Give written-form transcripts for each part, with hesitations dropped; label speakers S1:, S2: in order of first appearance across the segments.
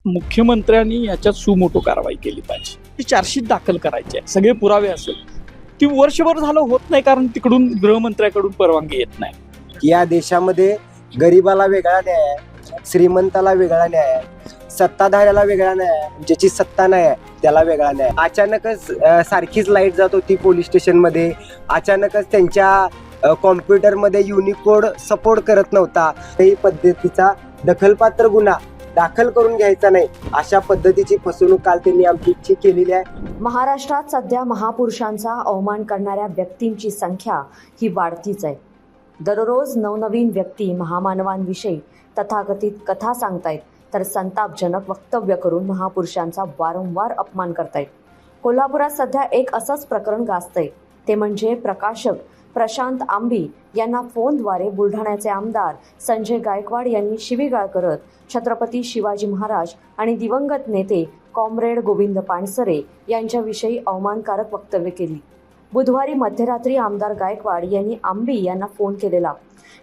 S1: मुख्यमंत्र्यांनी याच्यात सुमोटो कारवाई केली पाहिजे. ती चार्जशीट दाखल करायची आहे, सगळे पुरावे असेल. ती वर्षभर झालं होत नाही, कारण तिकडून गृहमंत्र्याकडून परवानगी येत नाही.
S2: या देशामध्ये गरिबाला वेगळा न्याय आहे, श्रीमंताला वेगळा न्याय आहे, सत्ताधाऱ्याला वेगळा न्याय आहे, ज्याची सत्ता नाही आहे त्याला वेगळा न्याय. अचानकच सारखीच लाईट जात होती पोलीस स्टेशनमध्ये, अचानकच त्यांच्या कॉम्प्युटरमध्ये युनिकोड सपोर्ट करत नव्हता. काही पद्धतीचा दखलपात्र गुन्हा दाखल करून घ्यायचा नाही, अशा पद्धतीची फसवणूक काल त्यांनी आमची केलेली आहे.
S3: महाराष्ट्रात सध्या महापुरुषांचा अवमान करणाऱ्या व्यक्तींची संख्या ही वाढतीच आहे. दररोज नवनवीन व्यक्ती महामानवांविषयी तथाकथित कथा सांगतायत, तर संतापजनक वक्तव्य करून महापुरुषांचा वारंवार अपमान करतायत. कोल्हापुरात सध्या एक असंच प्रकरण गाजतंय. ते म्हणजे प्रकाशक प्रशांत आंबी यांना फोनद्वारे बुलढाण्याचे आमदार संजय गायकवाड यांनी शिवीगाळ करत छत्रपती शिवाजी महाराज आणि दिवंगत नेते कॉम्रेड गोविंद पानसरे यांच्याविषयी अवमानकारक वक्तव्य केली. बुधवारी मध्यरात्री आमदार गायकवाड यांनी आंबी यांना फोन केलेला.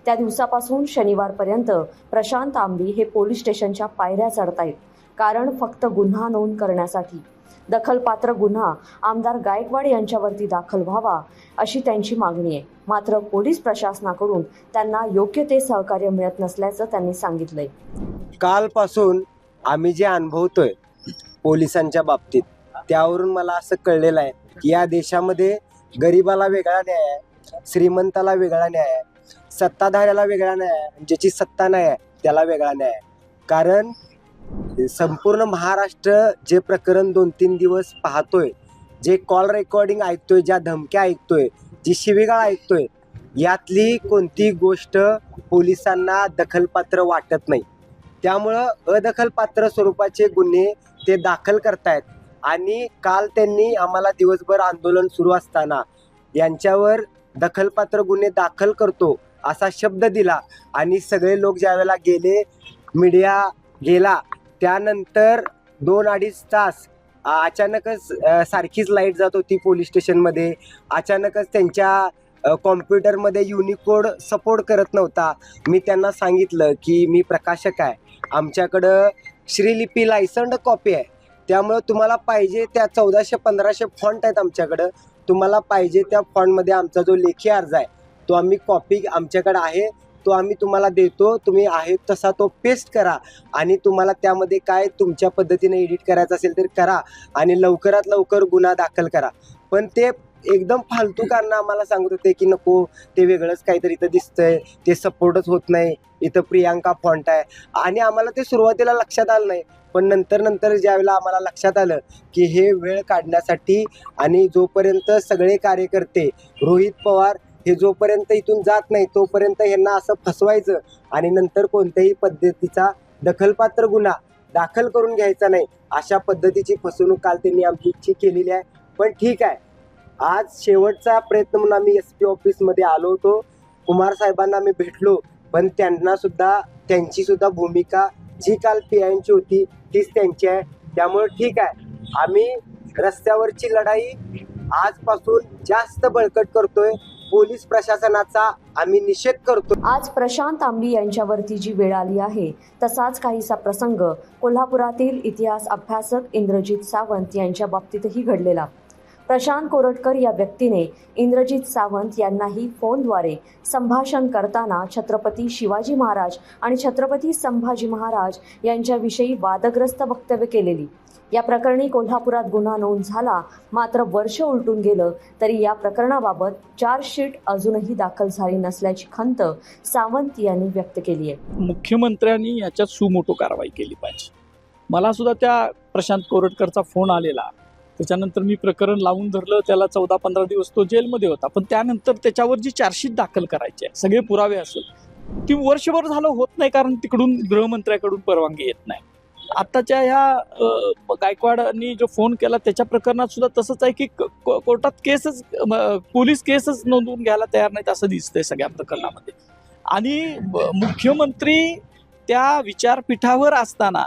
S3: त्या दिवसापासून शनिवारपर्यंत प्रशांत आंबी हे पोलीस स्टेशनच्या पायऱ्या चढतायत. कारण फक्त गुन्हा नोंद करण्यासाठी. दखलपात्र गुन्हा आमदार गायकवाड यांच्यावरती दाखल व्हावा अशी त्यांची मागणी आहे. मात्र पोलीस प्रशासनाकडून त्यांना योग्य ते सहकार्य मिळत नसल्याचं त्यांनी सांगितलंय.
S2: कालपासून आम्ही जे अनुभवतोय पोलिसांच्या बाबतीत, त्यावरून मला असं कळलेलं आहे की या देशामध्ये गरिबाला वेगळा न्याय आहे, श्रीमंताला वेगळा न्याय आहे, सत्ताधाऱ्याला वेगळा न्याय आहे, ज्याची सत्ता नाही आहे त्याला वेगळा न्याय आहे. कारण संपूर्ण महाराष्ट्र जे प्रकरण 2-3 दिवस पाहतोय, जे कॉल रेकॉर्डिंग ऐकतोय, ज्या धमक्या ऐकतोय, जी शिवीगाळ ऐकतोय, यातली कोणती गोष्ट पोलिसांना दखलपात्र वाटत नाही. त्यामुळं अदखलपात्र स्वरूपाचे गुन्हे ते दाखल करतायत. आणि काल त्यांनी आम्हाला दिवसभर आंदोलन सुरू असताना यांच्यावर दखलपात्र गुन्हे दाखल करतो असा शब्द दिला. आणि सगळे लोक ज्यावेळेला गेले, मीडिया गेला, त्यानंतर 2-2.5 तास अचानकच सारखीच लाईट जात होती पोलीस स्टेशनमध्ये, अचानकच त्यांच्या कॉम्प्युटरमध्ये युनिकोड सपोर्ट करत नव्हता. मी त्यांना सांगितलं की मी प्रकाशक आहे, आमच्याकडं श्रीलिपी लायसन्ड कॉपी आहे, त्यामुळं तुम्हाला पाहिजे त्या 1400-1500 फॉन्ट आहेत आमच्याकडं, तुम्हाला पाहिजे त्या फॉन्टमध्ये आमचा जो लेखी अर्ज आहे तो आम्ही कॉपी आमच्याकडे आहे, तो आम्ही तुम्हाला देतो, तुम्ही आहे तसा तो पेस्ट करा आणि तुम्हाला त्यामध्ये काय तुमच्या पद्धतीने एडिट करायचं असेल तर करा आणि लवकरात लवकर गुन्हा दाखल करा. पण ते एकदम फालतू कारण आम्हाला सांगत होते की नको, ते वेगळंच काहीतरी इथं दिसतंय, ते सपोर्टच होत नाही, इथं प्रियांका फॉन्ट आहे. आणि आम्हाला ते सुरुवातीला लक्षात आलं नाही, पण नंतर ज्यावेळेला आम्हाला लक्षात आलं की हे वेळ काढण्यासाठी आणि जोपर्यंत सगळे कार्यकर्ते रोहित पवार हे जोपर्यंत इथून जात नाही तोपर्यंत ह्यांना असं फसवायचं आणि नंतर कोणत्याही पद्धतीचा दखलपात्र गुन्हा दाखल करून घ्यायचा नाही, अशा पद्धतीची फसवणूक काल त्यांनी आमची केलेली आहे. पण ठीक आहे, आज शेवटचा प्रयत्न म्हणून आम्ही SP ऑफिसमध्ये आलो होतो, कुमार साहेबांना आम्ही भेटलो, पण त्यांची सुद्धा भूमिका जी काल PIची होती तीच त्यांची आहे. त्यामुळे ठीक आहे, आम्ही रस्त्यावरची लढाई आजपासून जास्त बळकट करतोय. पोलीस प्रशासनाचा आम्ही निषेध करतो.
S3: आज प्रशांत आंबी यांच्यावरती जी वेळ आली आहे, तसाच काहीसा प्रसंग कोल्हापुरातील इतिहास अभ्यासक इंद्रजित सावंत यांच्या बाबतीतही घडलेला. प्रशांत कोरटकर या व्यक्तीने इंद्रजित सावंत यांनाही फोनद्वारे संभाषण करताना छत्रपती शिवाजी महाराज आणि छत्रपती संभाजी महाराज यांच्याविषयी वादग्रस्त वक्तव्य केलेली. या प्रकरणी कोल्हापुरात गुन्हा नोंद झाला. मात्र वर्ष उलटून गेलं तरी या प्रकरणाबाबत चार्जशीट अजूनही दाखल झाली नसल्याची खंत सावंत यांनी व्यक्त केली आहे.
S1: मुख्यमंत्र्यांनी याच्यात सुमोटो कारवाई केली पाहिजे. मला सुद्धा त्या प्रशांत कोरटकरचा फोन आलेला. त्याच्यानंतर मी प्रकरण लावून धरलं, त्याला 14-15 दिवस तो जेलमध्ये होता. पण त्यानंतर त्याच्यावर जी चार्जशीट दाखल करायची आहे, सगळे पुरावे असेल, ती वर्षभर झालं होत नाही, कारण तिकडून गृहमंत्र्याकडून परवानगी येत नाही. आत्ताच्या ह्या गायकवाडांनी जो फोन केला त्याच्या प्रकरणात सुद्धा तसंच आहे की कोर्टात पोलीस केसच नोंदवून घ्यायला तयार नाहीत असं दिसतंय सगळ्या प्रकरणामध्ये. आणि मुख्यमंत्री त्या विचारपीठावर असताना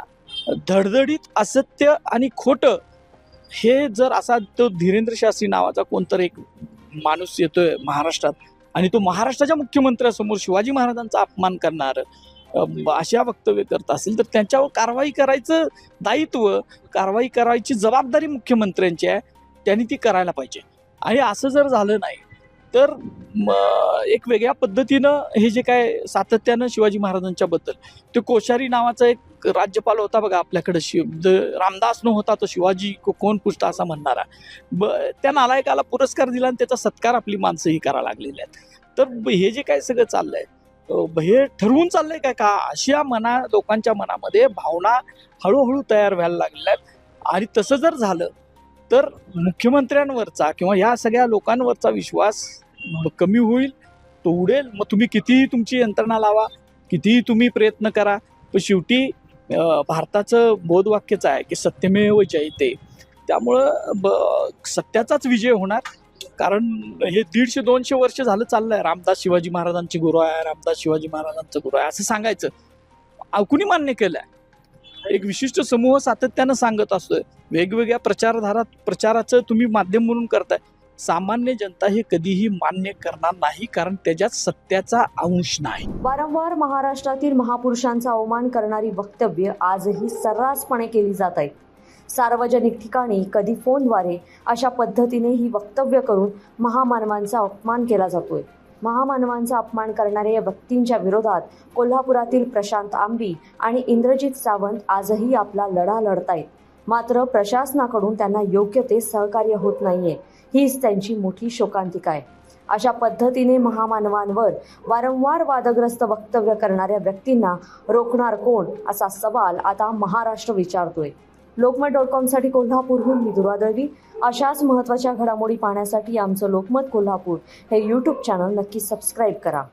S1: धडधडीत असत्य आणि खोटं हे जर असा तो धीरेंद्र शास्त्री नावाचा कोणतरी एक माणूस येतोय महाराष्ट्रात आणि तो महाराष्ट्राच्या मुख्यमंत्र्यासमोर शिवाजी महाराजांचा अपमान करणार, अशा वक्तव्य करत असेल तर त्यांच्यावर कारवाई करायचं दायित्व, कारवाई करायची जबाबदारी मुख्यमंत्र्यांची आहे. त्यांनी ती करायला पाहिजे. आणि असं जर झालं नाही तर एक वेगळ्या पद्धतीनं हे जे काय सातत्यानं शिवाजी महाराजांच्या बद्दल, ते कोश्यारी नावाचा एक राज्यपाल होता बघा आपल्याकडे, रामदास न होता तो शिवाजी कोण पुसता असा म्हणणारा, त्या नालायकाला पुरस्कार दिला आणि त्याचा सत्कार आपली माणसंही करायला लागलेली आहेत. तर हे जे काय सगळं चाललंय हे ठरवून चाललंय का अशा लोकांच्या मनामध्ये भावना हळूहळू तयार व्हायला लागलेल्या आहेत. आणि तसं जर झालं तर मुख्यमंत्र्यांवरचा किंवा या सगळ्या लोकांवरचा विश्वास कमी होईल, तो उडेल. मग तुम्ही कितीही तुमची यंत्रणा लावा, कितीही तुम्ही प्रयत्न करा, पण शेवटी भारताचं बोधवाक्यच आहे की सत्यमेव जयते. त्यामुळं सत्याचाच विजय होणार. कारण हे 150-200 वर्ष झालं चाललंय रामदास शिवाजी महाराजांची गुरु आहे, रामदास शिवाजी महाराजांचं गुरु आहे असं सांगायचं. कुणी मान्य केलंय? एक विशिष्ट समूह सातत्यानं सांगत असतोय. वेगवेगळ्या प्रचाराचं तुम्ही माध्यम म्हणून करताय. सामान्य जनता हे कधीही मान्य करणार नाही, कारण त्याच्यात सत्याचा अंश नाही.
S3: वारंवार महाराष्ट्रातील महापुरुषांचा अवमान करणारी वक्तव्य आजही सर्रासपणे केली जात आहेत. सार्वजनिक ठिकाणी कधी फोनद्वारे अशा पद्धतीने ही वक्तव्य करून महामानवांचा अपमान केला जातोय. महामानवांचा अपमान करणाऱ्या या व्यक्तींच्या विरोधात कोल्हापुरातील प्रशांत आंबी आणि इंद्रजित सावंत आजही आपला लढा लढतायत. मात्र प्रशासनाकडून त्यांना योग्य ते सहकार्य होत नाहीये, हीच त्यांची मोठी शोकांतिका आहे. अशा पद्धतीने महामानवांवर वारंवार वादग्रस्त वक्तव्य करणाऱ्या व्यक्तींना रोखणार कोण, असा सवाल आता महाराष्ट्र विचारतोय. लोकमत.com साठी कोल्हापूरहून मी दुर्वा दळवी. अशाच महत्त्वाच्या घडामोडी पाहण्यासाठी आमचं लोकमत कोल्हापूर हे यूट्यूब चॅनल नक्की सबस्क्राईब करा.